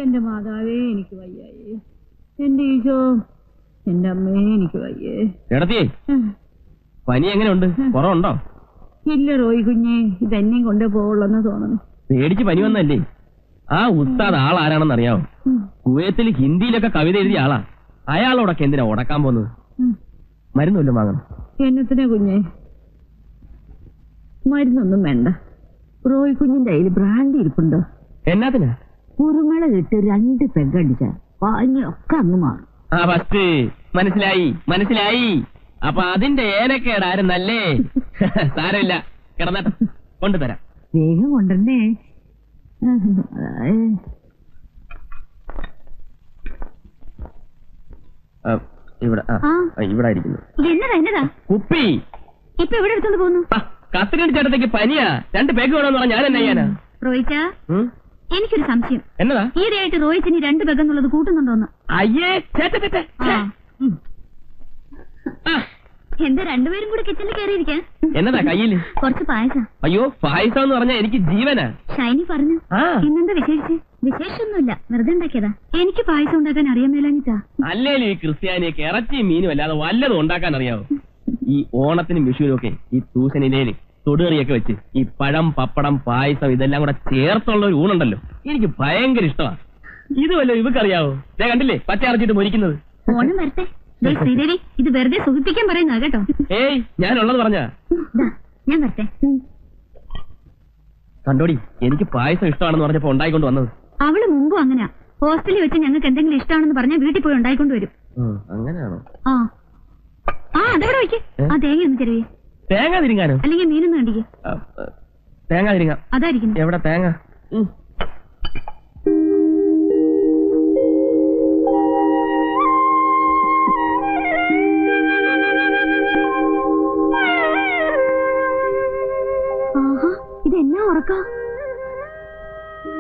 എന്റെ മാതാവേ എനിക്ക് വയ്യായേ, എന്റെ ഈശോ, എന്റെ അമ്മേ എനിക്ക് വയ്യേ. എടത്തിയേ, പനി എങ്ങനെയുണ്ട്? കുറവുണ്ടോ? ഇല്ല റോയി കുഞ്ഞെ, ഇതെന്നെയും കൊണ്ടേ പോവുള്ളെന്ന് തോന്നുന്നു. പേടിച്ച് പനി വന്നല്ലേ? ആ ഉസ്താദ് ആളാരാണെന്ന് അറിയാവോ? കുവൈത്തിൽ ഹിന്ദിയിലൊക്കെ കവിത എഴുതിയ ആളാ. അയാളോടൊക്കെ എന്തിനാ ഉടക്കാൻ പോകുന്നത്? മരുന്നല്ലോ വാങ്ങണം. എന്നത്തിനെ കുഞ്ഞെ? മരുന്നൊന്നും വേണ്ട. റോയി കുഞ്ഞിന്റെ കയ്യിൽ ബ്രാൻഡി ഇരിപ്പുണ്ടോ? എന്നാത്തിനാ? കുറുമള ഇട്ട് 2 പെഗടിച്ച പനിയൊക്കെ അങ്ങ് മാറും. ആ ഫസ്റ്റ് മനസ്സിലായി മനസ്സിലായി. അപ്പൊ അതിന്റെ ഏനക്കേടായിരുന്നല്ലേ? സാരമില്ല, കിടന്നട്ടെ, കൊണ്ടുതരാം. വേഗം കൊണ്ടുവന്നേ. ഇവിടെ ഇവിടെ ആയിരിക്കുന്നു. എന്നതാ കുപ്പി ഇപ്പൊ എവിടെ എടുത്തോണ്ട് പോകുന്നു? കത്തിരടി ചേട്ടത്തേക്ക് പനിയാ. 2 പേക്ക് വേണമെന്ന് പറഞ്ഞാൽ ഞാൻ എന്നാ ചെയ്യാനാ? റോയിച്ച, എനിക്കൊരു സംശയം. എന്നതാ? ഈയിടെയായിട്ട് റോയിച്ചിന് 2 പെഗെന്നുള്ളത് കൂട്ടുന്നുണ്ടോന്ന്? അയ്യേ, എന്താ രണ്ടുപേരും കൂടെ കിച്ചണിൽ കയറിയിരിക്കാൻ? എന്നതാ കയ്യില്? കുറച്ച് പായസം. അയ്യോ, പായസം എന്ന് പറഞ്ഞാൽ എനിക്ക് ജീവനാ. ഷൈനി പറഞ്ഞു. ഇന്നെന്താ വിശേഷിച്ച്? വിശേഷമൊന്നുമില്ല, വെറുതെ ഉണ്ടാക്കിയതാ. എനിക്ക് പായസം ഉണ്ടാക്കാൻ അറിയാൻ മേലാഞ്ഞിട്ടാ. അല്ലേലും ഈ ക്രിസ്ത്യാനിയൊക്കെ ഇറച്ചിയും മീനും അല്ലാതെ വല്ലതും ഉണ്ടാക്കാൻ അറിയാവോ? ഈ ഓണത്തിനും വിഷുവിനും ഒക്കെ ഈ തൂശനിലയില് തൊടുകറിയൊക്കെ വെച്ച് ഈ പഴം, പപ്പടം, പായസം ഇതെല്ലാം കൂടെ ചേർത്തുള്ള ഒരു ഊണുണ്ടല്ലോ, എനിക്ക് ഭയങ്കര ഇഷ്ടമാണ്. ഇതുവല്ലോ ഇവക്കറിയാവോ? കണ്ടില്ലേ പച്ച അരച്ചിട്ട് മൊരിക്കുന്നത്? ഓണം വരട്ടെ. ശ്രീദേവി, ഇത് വെറുതെ സുഖിപ്പിക്കാൻ പറയുന്ന കേട്ടോ. ഏയ്, ഞാനുള്ളത് പറഞ്ഞാ. ഞാൻ വരട്ടെ. കണ്ടോടി, എനിക്ക് പായസം ഇഷ്ടമാണെന്ന് പറഞ്ഞപ്പോ ഉണ്ടായിക്കൊണ്ട് വന്നത്. അവള് മുമ്പും അങ്ങനെയാ. ഹോസ്റ്റലിൽ വെച്ച് ഞങ്ങൾക്ക് എന്തെങ്കിലും ഇഷ്ടമാണെന്ന് പറഞ്ഞാൽ വീട്ടിൽ പോയി ഉണ്ടായിക്കൊണ്ട് വരും. അങ്ങനെയാണോ? അതെവിടെ വയ്ക്ക്. ആ തേങ്ങ ഒന്ന് ചെറിയ. തേങ്ങ തിരിങ്ങാനോ? അല്ലെങ്കിൽ മീനൊന്നും കണ്ടിക്ക്. തേങ്ങ തിരിങ്ങാം. അതായിരിക്കും. എവിടെ തേങ്ങ? ഇതെന്നാ ഉറക്ക?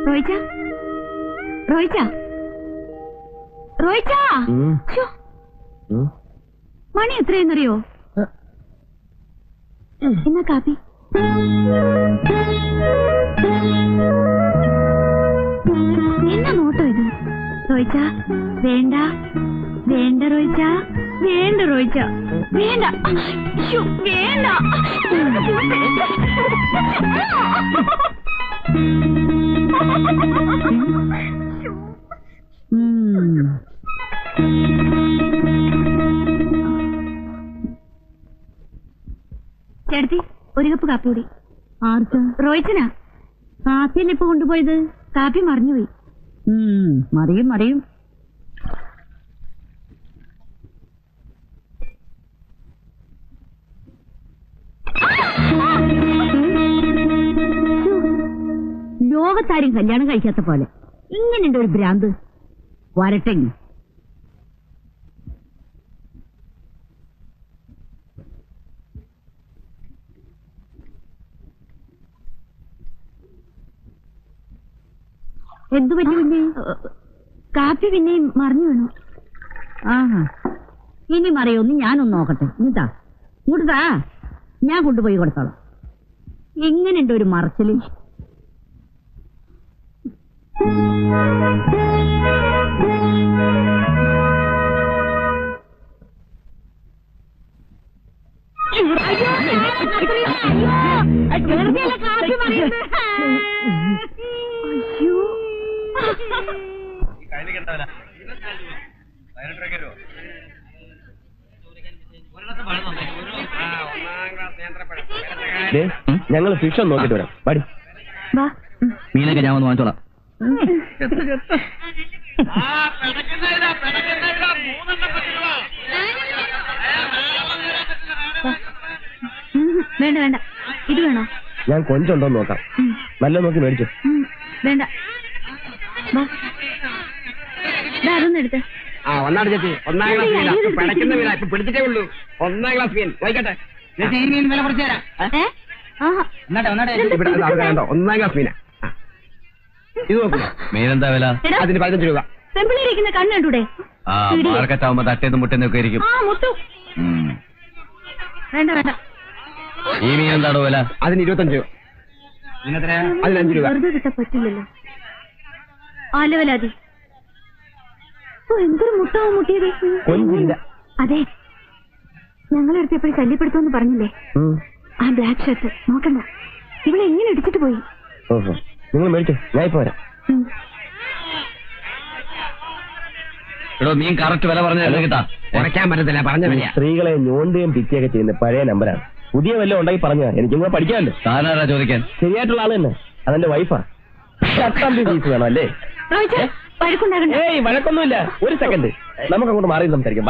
റോയിച്ച, റോയിച്ച, റോയിച്ച, മണി എത്രയെന്നറിയോ? എന്നാ കാപ്പി. എന്നാ നോട്ടോ ഇത്? റോയിച്ച, വേണ്ട വേണ്ട റോയിച്ച, വേണ്ട റോയിച്ച, വേണ്ട, വേണ്ട. ചേട്ടത്തി, 1 കപ്പ് കാപ്പി കൂടി. ആർക്കാ? റോയിച്ചനാ. കാപ്പിയല്ലേ ഇപ്പൊ കൊണ്ടുപോയത്? കാപ്പി മറിഞ്ഞുപോയി. മറിയും. ലോകത്താരും കല്യാണം കഴിക്കാത്ത പോലെ ഇങ്ങനെയുണ്ട് ഒരു ഭ്രാന്ത്. വരട്ടെ. എന്തു പറ്റി പിന്നെ? കാപ്പി പിന്നെയും മറിഞ്ഞു വീണു. ഇനി മറിയൊന്ന് ഞാനൊന്ന് നോക്കട്ടെ. ഇങ്ങോട്ടാ, ഇങ്ങോട്ടാ, ഞാൻ കൊണ്ടുപോയി കൊടുത്തോളാം. എങ്ങനെയുണ്ട് ഒരു മറച്ചില്? ഞങ്ങൾ ഫിഷ് ഒന്ന് നോക്കിട്ട് വരാം. പാടി മീനൊക്കെ ഞാൻ ഒന്ന് വാങ്ങിച്ചോളാം. വേണ്ട വേണ്ട, ഇത് വേണോ? ഞാൻ കൊഞ്ചുണ്ടോ നോക്കാം. നല്ല നോക്കി മേടിച്ചു. വേണ്ട, അതൊന്നും എടുത്ത്. ഒന്നാണ് ചേച്ചി, 1ാം ക്ലാസ് മീനാ. പിടയ്ക്കുന്ന മീനാ, ഇപ്പൊ പിടിച്ചിട്ടേ ഉള്ളൂ. 1ാം ക്ലാസ് മീൻ വായിക്കട്ടെ. ചേച്ചി, ഈ മീൻ വില കുറച്ച് തരാം. 1ാം ക്ലാസ് മീനാ. ഇത് നോക്കൂ. മീനെന്താ വില? അതിന് 15 രൂപ. പെമ്പിളിരിക്കുന്ന കണ്ണ് കണ്ടൂടെ? മാർക്കറ്റ് ആവുമ്പോ തട്ടേന്ന് മുട്ടേന്നൊക്കെ ഇരിക്കും. വേണ്ട വേണ്ട. ഈ മീൻ എന്താണോ വില? അതിന് 25 രൂപ. അതിന് 5 രൂപ. വെറുതെ കിട്ടാൻ പറ്റില്ലല്ലോ. ആലവലാതി എന്തൊരു മുട്ടാവും മുട്ടിയത്. കൊഞ്ചില്ല. അതെ, ഞങ്ങളെടുത്ത് എപ്പോഴും ശല്യപ്പെടുത്തുമെന്ന് പറഞ്ഞില്ലേ? ആ ബ്ലാക്ക് ഷർട്ട് നോക്കണ്ട, ഇവിടെ എങ്ങനെ ഇടിച്ചിട്ട് പോയി. നിങ്ങൾ മേടിച്ചോ, ഞാൻ ഇപ്പൊ വരാം. എടോ നീ കറക്റ്റ് വില പറഞ്ഞ കിട്ടാ, കുറയ്ക്കാൻ പറ്റത്തില്ല, പറഞ്ഞ വില. സ്ത്രീകളെ ഞോണ്ടുകയും പിറ്റിയൊക്കെ ചെയ്യുന്ന പഴയ നമ്പറാണ്. പുതിയ വല്ലതും ഉണ്ടെങ്കിൽ പറഞ്ഞാ എനിക്കും കൂടെ പഠിക്കാമല്ലോ. താനാരാ ചോദിക്കാൻ? ശരിയായിട്ടുള്ള ആള് തന്നെ, അതെന്റെ വൈഫാ. ഫീസ് വേണം അല്ലേ? ഏയ് വഴക്കൊന്നുമില്ല, ഒരു സെക്കൻഡ് നമുക്ക് അങ്ങോട്ട് മാറി സംസാരിക്കാം.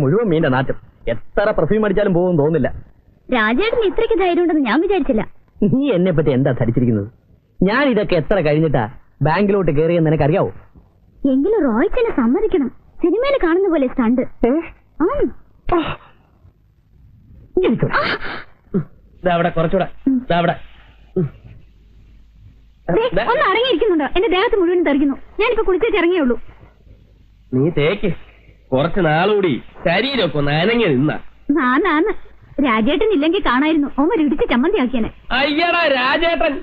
മുഴുവൻ മീന്റെ നാറ്റം. എത്ര പെർഫ്യൂം അടിച്ചാലും പോകും തോന്നില്ല. രാജേട്ടന് ഇത്രയ്ക്ക് ധൈര്യം ഉണ്ടെന്ന് ഞാൻ വിചാരിച്ചില്ല. നീ എന്നെ പറ്റി എന്താ ധരിച്ചിരിക്കുന്നത്? ഞാൻ ഇതൊക്കെ എത്ര കഴിഞ്ഞിട്ടാ ബാങ്കിലോട്ട് കയറിയെന്ന് നിനക്കറിയാവോ? എങ്കിലും റോയ്ച്ചനെ സമ്മതിക്കണം. സിനിമയിൽ കാണുന്ന പോലെ സ്റ്റണ്ട്. കുറച്ചുകൂടെ ഒന്ന് അടങ്ങിയിരിക്കുന്നുണ്ടോ? എന്റെ ദേഹത്ത് മുഴുവൻ തെറിക്കുന്നു. ഞാനിപ്പോ കുളിച്ചേച്ച് ഇറങ്ങിയുള്ളൂ. നീ തേക്ക്, കുറച്ച് നാളുകൂടി ശരീരമൊക്കെ ഒന്ന് അനങ്ങി നിന്നാ. നാന്ന് രാജേട്ടൻ ഇല്ലെങ്കിൽ കാണായിരുന്നു. ഓമർ ഇടിച്ച് ചമ്മന്തിയാക്കിയനെ. അയ്യടാ രാജേട്ടൻ,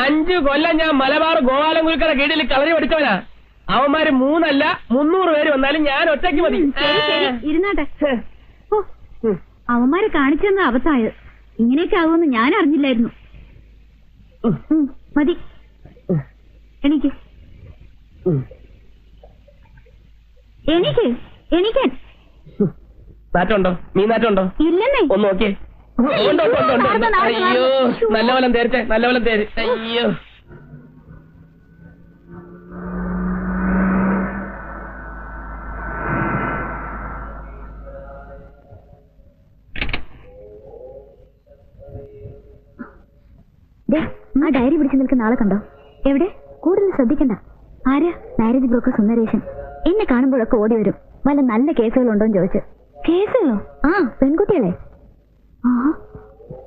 5 കൊല്ലം ഞാൻ മലബാർ ഗോപാലൻകുൽക്കര കീഴിൽ കളരി പഠിച്ചവനാ. അവന്മാര് 3 അല്ല 300 പേര് വന്നാലും ഞാൻ ഒറ്റയ്ക്ക് മതി. ഇരുന്നാട്ടെ. അവന്മാരെ കാണിച്ചെന്ന അവസായത്. ഇങ്ങനെയൊക്കെ ആവുമെന്ന് ഞാൻ അറിഞ്ഞില്ലായിരുന്നു. മതി, എനിക്ക് എനിക്ക് എണീക്കാൻ. നാറ്റുണ്ടോ? നീ നാറ്റുണ്ടോ? ഇല്ലെന്നേ. ഒന്ന് നോക്കിയേ. അയ്യോ, നല്ലപോലെ തേർച്ചേ, നല്ലപോലെ തേര്. അയ്യോ, ആ ഡയറി പിടിച്ചു നിൽക്കുന്ന ആളെ കണ്ടോ? എവിടെ? കൂടുതൽ ശ്രദ്ധിക്കണ്ട. ആരാ? Marriage broker Sundaresan. എന്നെ കാണുമ്പോഴൊക്കെ ഓടി വരും. വല്ല നല്ല കേസുകളുണ്ടോന്ന് ചോദിച്ചു. കേസുകളോ? ആ, പെൺകുട്ടികളെ. ആ,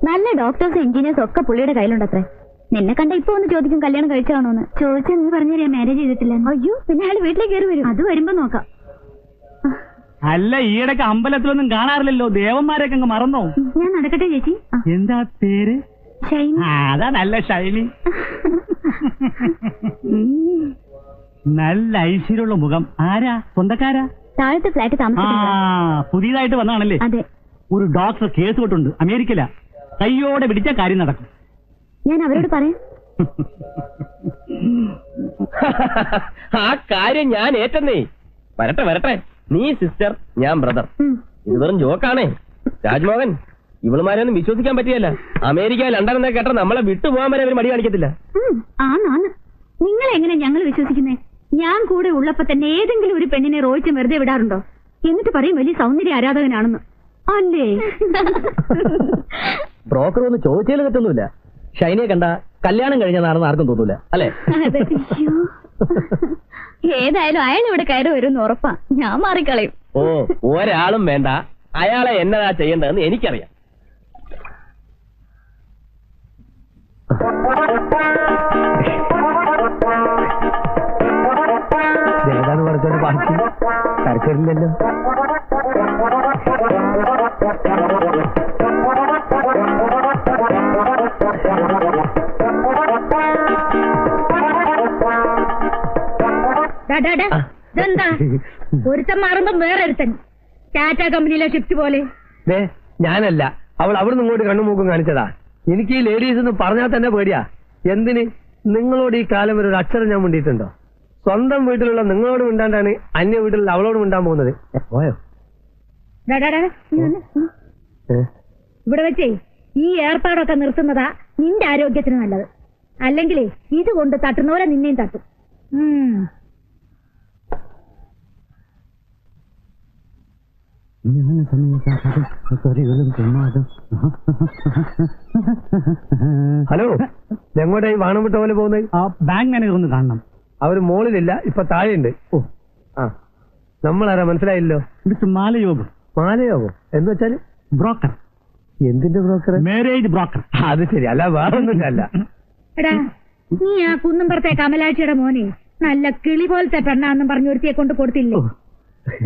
നല്ല ഡോക്ടേഴ്സും എഞ്ചിനീയേഴ്സും ഒക്കെ പുള്ളിയുടെ കയ്യിലുണ്ടത്രേ. നിന്നെ കണ്ട ഇപ്പൊ ഒന്ന് ചോദിക്കും കല്യാണം കഴിച്ചാണോന്ന്. ചോദിച്ചാ നീ പറഞ്ഞാ മാരേജ് ചെയ്തിട്ടില്ല. അയ്യോ, പിന്നെ അയാൾ വീട്ടിലേക്ക് കയറി വരും. അത് വരുമ്പോ നോക്കാം. അല്ല, ഈയിടക്ക് അമ്പലത്തിലൊന്നും കാണാറില്ലല്ലോ, ദേവന്മാരൊക്കെ അങ്ങ് മറന്നോ? ഞാൻ നടക്കട്ടെ ചേച്ചി. എന്താ പേര്? ഷൈനി. അതാ നല്ല ഷൈനി. നല്ല ഐശ്വര്യമുള്ള മുഖം. ആരാ? സ്വന്തക്കാരാ? താഴത്തെ ഫ്ലാറ്റ് താമസിക്കുന്നത്. പുതിയതായിട്ട് വന്നാണല്ലേ? അതെ. ഒരു ഡോക്ടർ കേസ് തൊട്ടുണ്ട്, അമേരിക്കയില. കയ്യോടെ പിടിച്ച കാര്യം നടക്കും. ഞാൻ അവരോട് പറയാം. ആ കാര്യം ഞാൻ ഏറ്റെന്നേ. വരട്ടെ വരട്ടെ, നീ സിസ്റ്റർ, ഞാൻ ബ്രദർ. ഇത് വെറും ജോക്കാണേ. രാജ്മോഹൻ, ഇവളുമാരെയൊന്നും വിശ്വസിക്കാൻ പറ്റിയല്ല. അമേരിക്ക, ലണ്ടൻ എന്നൊക്കെ കേട്ടാൽ നമ്മളെ വിട്ടുപോകാൻ വരെ അവർ മടി കാണിക്കത്തില്ല. ആന്ന്. നിങ്ങൾ എങ്ങനെ ഞങ്ങൾ വിശ്വസിക്കുന്നേ? ഞാൻ കൂടെ ഉള്ളപ്പോ തന്നെ ഏതെങ്കിലും ഒരു പെണ്ണിനെ റോയിച്ച് വെറുതെ വിടാറുണ്ടോ? എന്നിട്ട് പറയും വലിയ സൗന്ദര്യ ആരാധകനാണെന്ന്. അല്ലേ? ബ്രോക്കർ ഒന്ന് ചോദിച്ചാൽ തെറ്റൊന്നുമില്ല. ഷൈനിയെ കണ്ട കല്യാണം കഴിഞ്ഞതാണെന്ന് ആർക്കും തോന്നൂല, അല്ലേ? ഏതായാലും അയാൾ ഇവിടെ കയറി വരുമെന്ന് ഉറപ്പാ. ഞാൻ മാറിക്കളയും. ഓ, ഒരാളും വേണ്ട. അയാളെ എന്നതാ ചെയ്യേണ്ടതെന്ന് എനിക്കറിയാം. ഏതാന്ന് പറഞ്ഞോണ്ട് ബാക്കി കരച്ചില്ലല്ലോ. ഇതെന്താ? ഒരുത്തൻ മാറുമ്പോ വേറെ ഒരുത്തൻ. ടാറ്റ കമ്പനിയിലെ ഷിഫ്റ്റ് പോലെ. ഞാനല്ല, അവൾ അവിടുന്ന് ഇങ്ങോട്ട് കണ്ണുമൂക്കും കാണിച്ചതാ. എനിക്ക് ഈ ലേഡീസ് എന്ന് പറഞ്ഞാൽ തന്നെ പേടിയാ. എന്തിന്? നിങ്ങളോട് ഈ കാലം വരെ ഒരു അക്ഷരം ഞാൻ മിണ്ടിയിട്ടുണ്ടോ? സ്വന്തം വീട്ടിലുള്ള നിങ്ങളോട് മിണ്ടാണ്ടാണ് അന്യ വീട്ടിലുള്ള അവളോട് മിണ്ടാൻ പോകുന്നത്. പോയോ? ഇവിടെ വെച്ചേ ഈ ഏർപ്പാടൊക്കെ നിർത്തുന്നതാ നിന്റെ ആരോഗ്യത്തിന് നല്ലത്. അല്ലെങ്കിലേ ഇതുകൊണ്ട് തട്ടുന്നവരെ നിന്നെയും തട്ടും. ഹലോ, എങ്ങോട്ടായി വാണം വിട്ട പോലെ പോകുന്നത്? ആ ബാങ്ക് മാനേജർ ഒന്ന് കാണണം. അവര് മോളിലില്ല, ഇപ്പൊ താഴെയുണ്ട്. ഓ, ആ, നമ്മളാരാ മനസ്സിലായില്ലോ? മിസ്റ്റർ മാലയോഗം. മാലയോഗം എന്ന് വെച്ചാല്? ബ്രോക്കർ. എന്തിന്റെ ബ്രോക്കർ? Marriage broker. അത് ശരി, അല്ല വേറൊന്നുമില്ല. അല്ല, എടാ, നീ ആ കുന്നുംപുറത്തെ കമലാക്ഷിയുടെ മോനെ നല്ല കിളി പോലത്തെ പെണ്ണാന്നും പറഞ്ഞു ഒരുത്തിയെ കൊണ്ട് കൊടുത്തില്ലേ?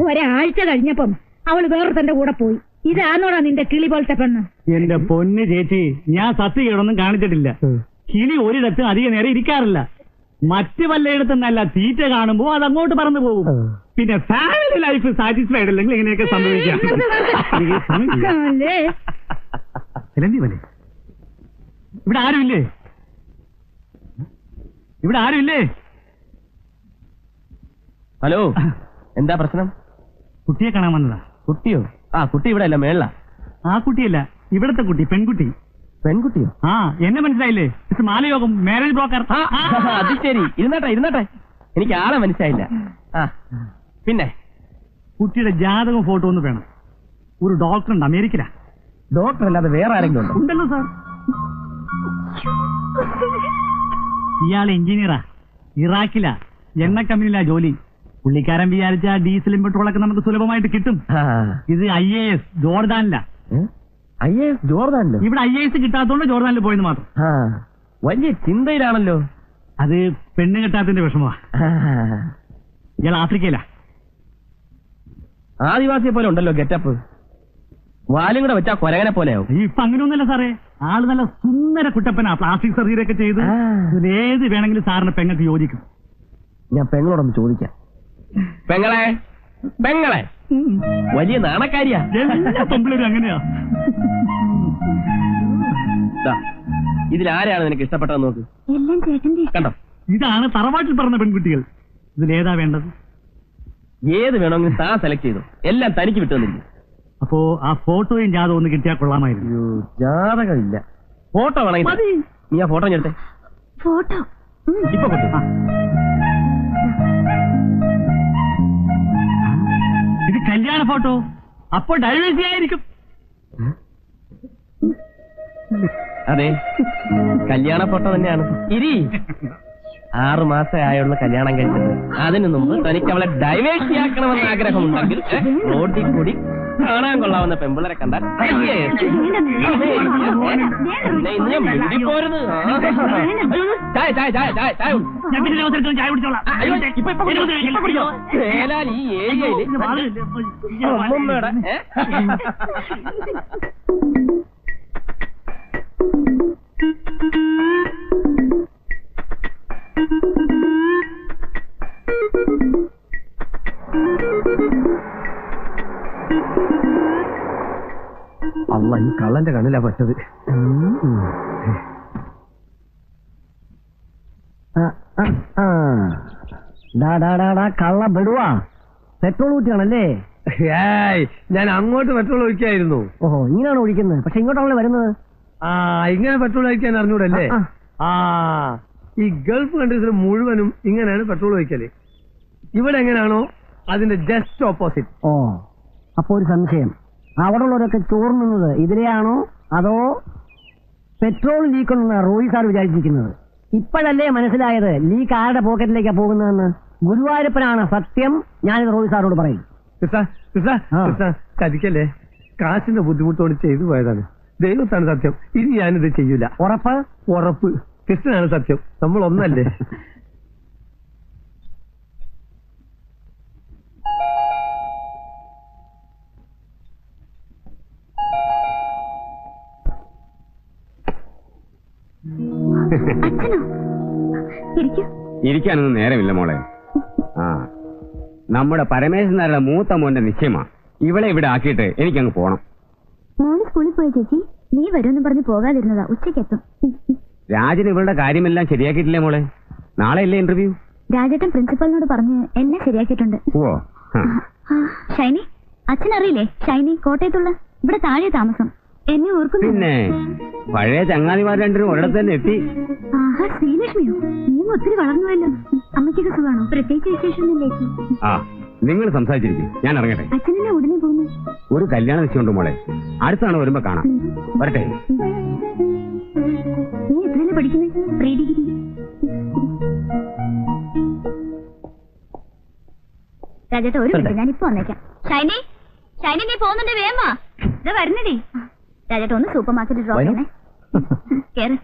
ഒരാഴ്ച കഴിഞ്ഞപ്പം അവള് വേറൊരുത്തന്റെ കൂടെ പോയി. ഇതാന്നോടാ നിന്റെ കിളി പോലത്തെ പെണ്ണ്? എന്റെ പൊന്ന് ചേച്ചി, ഞാൻ സത്യകേടൊന്നും കാണിച്ചിട്ടില്ല. കിളി ഒരിടത്തും അധിക നേരം ഇരിക്കാറില്ല. മറ്റു വല്ലയിടത്തും നല്ല തീറ്റ കാണുമ്പോ അത് അങ്ങോട്ട് പറന്നു പോകും. പിന്നെ ഫാമിലി ലൈഫ് സാറ്റിസ്ഫൈഡ് അല്ലെങ്കിൽ ഇങ്ങനെയൊക്കെ സംഭവിക്കാം. ഇവിടെ ആരുമില്ലേ? ഇവിടെ ആരുമില്ലേ? ഹലോ, എന്താ പ്രശ്നം? കുട്ടിയെ കാണാൻ വന്നതാ. കുട്ടിയോ? ആ, കുട്ടി ഇവിടെ അല്ല, മേള. ആ കുട്ടിയല്ല, ഇവിടത്തെ കുട്ടി, പെൺകുട്ടി. പെൺകുട്ടിയോ? ആ, എന്നെ മനസ്സിലായില്ലേ? Mister Malayogam, marriage broker. അത് ശരി. ഇരുന്നട്ടെ. എനിക്ക് ആളെ മനസ്സിലായില്ല. ആ, പിന്നെ കുട്ടിയുടെ ജാതകവും ഫോട്ടോ ഒന്ന് വേണം. ഒരു ഡോക്ടറുണ്ട്, അമേരിക്കയിലാ. ഡോക്ടർ അല്ലാതെ വേറെ ആരെങ്കിലും ഉണ്ടോ? ഉണ്ടല്ലോ സാർ. ഇയാൾ എഞ്ചിനീയറാ, ഇറാഖിലാ, എണ്ണ കമ്പനിയിലാ ജോലി. പുള്ളിക്കാരൻ വിചാരിച്ച ഡീസലും പെട്രോളൊക്കെ നമുക്ക് സുലഭമായിട്ട് കിട്ടും. ഇത് IAS ജോർദാനിലാ. IAS ജോർദാനിലോ? ഇവിടെ IAS കിട്ടാത്തോണ്ട് ജോർദാനിൽ പോയെന്ന് മാത്രം. വലിയ ചിന്തയിലാണല്ലോ. അത് പെണ്ണ് കിട്ടാത്തതിന്റെ വിഷമമാ. ഇയാൾ ആഫ്രിക്കയിലാ. ആദിവാസിയെ പോലെ ഉണ്ടല്ലോ ഗെറ്റപ്പ്. വാലും കൂടെ വെച്ചാ കൊരകനെ പോലെയാവും. ഇപ്പൊ അങ്ങനെയൊന്നുമല്ല സാറേ, ആള് നല്ല സുന്ദര കുട്ടപ്പനാ. പ്ലാസ്റ്റിക് സർജറി ഒക്കെ ചെയ്ത് ഏത് വേണമെങ്കിലും സാറിന് പെങ്ങൾക്ക് യോജിക്കും. ഞാൻ പെങ്ങളോടൊന്ന് ചോദിക്കാം. പെങ്ങളെ, വലിയ നാണക്കാരിയാ. എല്ലാ പെമ്പിളരും അങ്ങനെയാ. ഇതിലാരെയാണ് നിനക്ക് ഇഷ്ടപ്പെട്ടതെന്ന് നോക്ക്. എല്ലാം ചേട്ടന്റെ കണ്ടോ? ഇതാണ് തറവാട്ടിൽ പറഞ്ഞ പെൺകുട്ടികൾ. ഇതിലേതാ വേണ്ടത്? ഏത് വേണമെങ്കിലും താൻ സെലക്ട് ചെയ്തു. എല്ലാം തനിക്ക് വിട്ടുവന്നില്ല. അപ്പോ ആ ഫോട്ടോയും ജാതകം ഒന്ന് കിട്ടിയാൽ കൊള്ളാമായിരുന്നു. ജാതകമില്ല. ഫോട്ടോ വേണമെങ്കിൽ നീ ആ ഫോട്ടോ ഞെടുത്തേ. ഫോട്ടോ ഇപ്പൊ കിട്ടും. ഇത് കല്യാണ ഫോട്ടോ. അപ്പൊ ഡൈവേഴ്സി ആയിരിക്കും. അതെ, കല്യാണ ഫോട്ടോ തന്നെയാണ്. 6 മാസമേ ആയുള്ള കല്യാണം കഴിച്ചത്. അതിനു മുമ്പ് തനിക്ക് അവളെ ഡൈവേഴ്സിയാക്കണമെന്ന് ആഗ്രഹമുണ്ടെങ്കിൽ റോഡിൽ കൂടി കാണാൻ കൊള്ളാവുന്ന പെമ്പിളരെ കണ്ടാൽ പോരുത്. ചായ ചായ ചായ ചായ ചായ ചായ കുടിച്ചോളാം. മേലാൽ ഈ ഏരിയയില് അമ്മമ്മയുടെ അല്ല ഈ കള്ളന്റെ കണ്ണിലാ പറ്റത്. കള്ള പെടുവാ പെട്രോൾ ഊറ്റിയാണല്ലേ? ഞാൻ അങ്ങോട്ട് പെട്രോൾ ഒഴിക്കായിരുന്നു. ഓഹോ, ഇങ്ങനെയാണ് ഒഴിക്കുന്നത്. പക്ഷെ ഇങ്ങോട്ടാണല്ലോ വരുന്നത്. ആ, ഇങ്ങനെ പെട്രോൾ ഒഴിക്കാൻ അറിഞ്ഞൂടല്ലേ? ആ, ഈ ഗൾഫ് കൺട്രീസിൽ മുഴുവനും ഇങ്ങനെയാണ് പെട്രോൾ ഒഴിക്കല്. ഇവിടെ എങ്ങനെയാണോ അതിന്റെ ജസ്റ്റ് ഓപ്പോസിറ്റ്. ഓ, അപ്പൊ ഒരു സംശയം, അവിടെ ഉള്ളവരൊക്കെ ചോർന്നുന്നത് ഇതിലെയാണോ അതോ പെട്രോൾ ലീക്ക് ഉണ്ടെന്ന റോയി സാർ വിചാരിച്ചിരിക്കുന്നത്? ഇപ്പോഴല്ലേ മനസ്സിലായത് ലീക്ക് ആരുടെ പോക്കറ്റിലേക്കാ പോകുന്നതെന്ന്. ഗുരുവായൂരപ്പനാണ് സത്യം, ഞാനിത് റോയി സാറോട് പറയും. ചതിക്കല്ലേ, കാശിന്റെ ബുദ്ധിമുട്ടോട് ചെയ്തു പോയതാണ്. ദൈവത്താണ് സത്യം, ഇനി ഞാനിത് ചെയ്യൂല. ഉറപ്പ്? ഉറപ്പ്. കൃഷ്ണനാണ് സത്യം, നമ്മൾ ഒന്നല്ലേ. ഇരിക്കാനൊന്നും നേരമില്ല മോളെ. ആ, നമ്മുടെ പരമേശ്വരൻ നായരുടെ മൂത്ത മോന്റെ നിശ്ചയമാ. ഇവളെ ഇവിടെ ആക്കിയിട്ട് എനിക്കങ്ങ് പോണം. മോള് സ്കൂളിൽ പോയ ചേച്ചി, നീ വരുമെന്ന് പറഞ്ഞ് പോകാതിരുന്നതാ. ഉച്ചക്കെത്തും. രാജൻ ഇവളുടെ കാര്യമെല്ലാം ശരിയാക്കിയിട്ടില്ലേ മോളെ? നാളെ അല്ലേ ഇന്റർവ്യൂ? രാജേട്ടൻ പ്രിൻസിപ്പലിനോട് പറഞ്ഞ് എല്ലാം ശരിയാക്കിയിട്ടുണ്ട്. ഓ, ഷൈനി, അച്ഛനറിയില്ലേ? ഷൈനി കോട്ടയത്തുള്ള, ഇവിടെ താഴെ താമസം. എന്നെ ഓർക്കുന്നു. പിന്നെ പഴയ ചങ്ങാതിമാർ രണ്ടിനും ഒരിടത്ത് തന്നെ എത്തി. ആഹാ, ശ്രീലക്ഷ്മിയോ? നീ ഒത്തിരി വളർന്നുവല്ലോ. അമ്മയ്ക്കൊക്കെ സുഖമാണോ? പ്രത്യേകിച്ച് വിശേഷമൊന്നുമില്ലേ? ആ, നിങ്ങൾ സംസാരിച്ചിരിക്കും, ഞാൻ ഇറങ്ങട്ടെ. അച്ഛനെന്നെ ഉടനെ പോകുന്നു. ഒരു കല്യാണ നിശ്ചയമുണ്ട് മോളെ, അടുത്താണ് വരുമ്പോ കാണാം. വരട്ടെ. നീ എത്രയല്ലേ പഠിക്കുന്നത്? Pre degree. രാജേട്ട ഒരു മിനിറ്റ്, ഞാൻ ഇപ്പൊ വന്നേക്കാം. ഷൈനി, ഷൈനി നീ പോകുന്നുണ്ട്, വേഗം വാ. ഇത് വരുന്നടി. രാജേട്ട ഒന്ന് സൂപ്പർ മാർക്കറ്റിൽ ഡ്രോപ്പ് ചെയ്യണേ. കേറ്.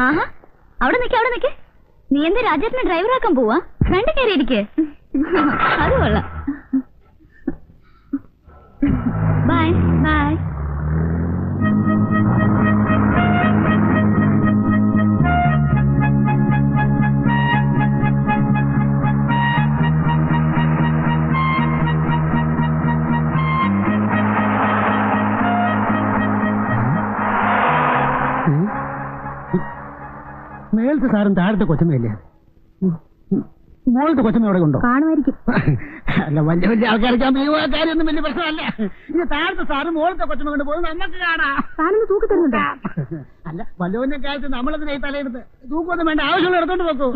ആഹാ, അവിടെ നിൽക്കേ, അവിടെ നിൽക്കേ. നീ എന്താ രാജേട്ടനെ ഡ്രൈവറാക്കാൻ പോവാ? ഫ്രണ്ട് കയറിയിരിക്കേ. അത് കൊള്ളാം. Bye bye. മേളത്തെ സാറും താഴത്തെ കൊച്ചമ്മയല്ലേ? മോളത്തെ കൊച്ചമ്മ എവിടെ ഉണ്ടോ? കാണുമായിരിക്കും. അല്ല, വലിയ വലിയ ആൾക്കാർക്ക് കാര്യമൊന്നും വലിയ പ്രശ്നമല്ല. ഇത് താഴത്തെ സാറും മോളത്തെ കൊച്ചമ്മ കൊണ്ട് പോകുന്നത് നമുക്ക് കാണാം. സാറിന് തൂക്കി തരുന്നുണ്ടോ? അല്ല, വല്ലവന്റെ കാലത്ത് നമ്മളതിനായി തലയെടുത്ത് തൂക്കൊന്നും വേണ്ട, ആവശ്യമുള്ള എടുത്തോണ്ട് വെക്കൂ.